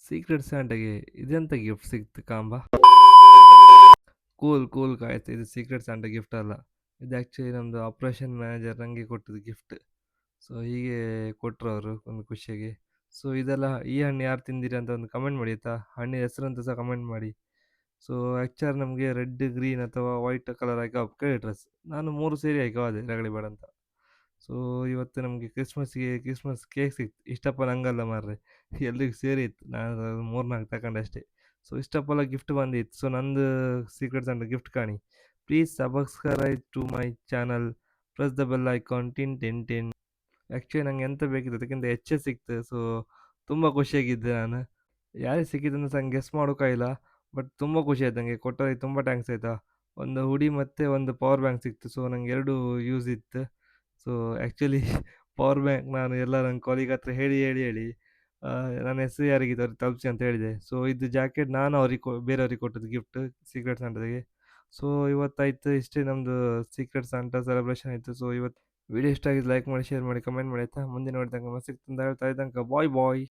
Secret ಸ್ಯಾಂಟಾಗೆ ಇದೆಂತ gift ಸಿಕ್ತು ಕಾಂಬ? Cool cool guys, ಇದು ಸೀಕ್ರೆಟ್ ಸ್ಯಾಂಟಾ ಗಿಫ್ಟ್ ಅಲ್ಲ. ಇದು ಆ್ಯಕ್ಚುಲಿ ನಮ್ಮದು ಆಪರೇಷನ್ ಮ್ಯಾನೇಜರ್ ನನಗೆ ಕೊಟ್ಟಿದ್ದು ಗಿಫ್ಟ್. ಸೊ ಹೀಗೆ ಕೊಟ್ಟರು ಅವರು ಒಂದು ಖುಷಿಗೆ. ಸೊ ಇದೆಲ್ಲ ಈ ಹಣ್ಣು ಯಾರು ತಿಂದಿರಿ ಅಂತ ಒಂದು ಕಮೆಂಟ್ ಮಾಡಿ ಆಯಿತಾ? ಹಣ್ಣಿನ ಹೆಸರಂತ ಸಹ ಕಮೆಂಟ್ ಮಾಡಿ. ಸೊ ಆ್ಯಕ್ಚುಲಿ ನಮಗೆ ರೆಡ್, ಗ್ರೀನ್ ಅಥವಾ ವೈಟ್ ಕಲರ್ ಆಯ್ಕೆ ಕೇಳಿ ಡ್ರೆಸ್. ನಾನು 3 ಸೇರಿ ಆಯ್ಕೆ ಆದೆ ರಗಳೆ ಬೇಡ ಅಂತ. ಸೊ ಇವತ್ತು ನಮಗೆ ಕ್ರಿಸ್ಮಸ್ ಕೇಕ್ ಸಿಕ್ತು. ಇಷ್ಟಪ್ಪ ನಂಗಲ್ಲ ಮಾರ್ರೆ, ಎಲ್ರಿಗೂ ಸೇರಿ ಇತ್ತು. ನಾನು 3, 4 ತಗೊಂಡೆ ಅಷ್ಟೇ. ಸೊ ಇಷ್ಟಪ್ಪಲ್ಲ ಗಿಫ್ಟ್ ಬಂದಿತ್ತು. ಸೊ ನಂದು ಸೀಕ್ರೆಟ್ಸ್ ಅಂಡ್ ಗಿಫ್ಟ್ ಕಾಣಿ. Please subscribe to my channel, press the bell icon ಟಿನ್ ಟಿನ್ ಟಿನ್. ಆ್ಯಕ್ಚುಲಿ ನಂಗೆ ಎಂತ ಬೇಕಿತ್ತು ಅದಕ್ಕಿಂತ ಹೆಚ್ಚೇ ಸಿಕ್ತು. ಸೊ ತುಂಬ ಖುಷಿಯಾಗಿದ್ದೆ ನಾನು. ಯಾರಿಗೆ ಸಿಕ್ಕಿದಂತ ನಂಗೆ ಗೆಸ್ ಮಾಡೋಕ್ಕಾಗಿಲ್ಲ. ಬಟ್ ತುಂಬ ಖುಷಿ ಆಯ್ತು ನನಗೆ. ಕೊಟ್ಟವರಿಗೆ ತುಂಬ ಥ್ಯಾಂಕ್ಸ್ ಆಯಿತಾ. ಒಂದು ಹುಡಿ ಮತ್ತು ಒಂದು ಪವರ್ ಬ್ಯಾಂಕ್ ಸಿಕ್ತು. ಸೊ ನಂಗೆ 2 ಯೂಸ್ ಇತ್ತು. ಸೊ ಆ್ಯಕ್ಚುಲಿ ಪವರ್ ಬ್ಯಾಂಕ್ ನಾನು ಎಲ್ಲ ನನ್ನ ಕೊಲೀಗ್ ಹತ್ರ ಹೇಳಿ ನನ್ನ ಹೆಸರು ಯಾರಿಗಿದೆ ಅವ್ರಿಗೆ ತಲುಪಿಸಿ ಅಂತ ಹೇಳಿದೆ. ಸೊ ಇದು ಜಾಕೆಟ್ ನಾನು ಅವ್ರಿಗೆ ಬೇರೆಯವ್ರಿಗೆ ಕೊಟ್ಟದ್ದು ಗಿಫ್ಟ್ ಸೀಕ್ರೆಟ್ ಸಾಂಟಾಗೆ. ಸೊ ಇವತ್ತಾಯಿತು ಇಷ್ಟೇ ನಮ್ಮದು ಸೀಕ್ರೆಟ್ ಸಾಂಟಾ ಸೆಲೆಬ್ರೇಷನ್ ಆಯಿತು. ಸೊ ಇವತ್ತು ವಿಡಿಯೋ ಇಷ್ಟ ಆಗಿದ್ದು ಲೈಕ್ ಮಾಡಿ, ಶೇರ್ ಮಾಡಿ, ಕಮೆಂಟ್ ಮಾಡಿ ಆಯಿತಾ. ಮುಂದಿನ ವಿಡಿಯೋದಾಗ ಮತ್ತೆ ಸಿಗ್ತೀನಿ ಅಂತ ಹೇಳ್ತಾ ಇದ್ದಂಕ ಬಾಯ್ ಬಾಯ್.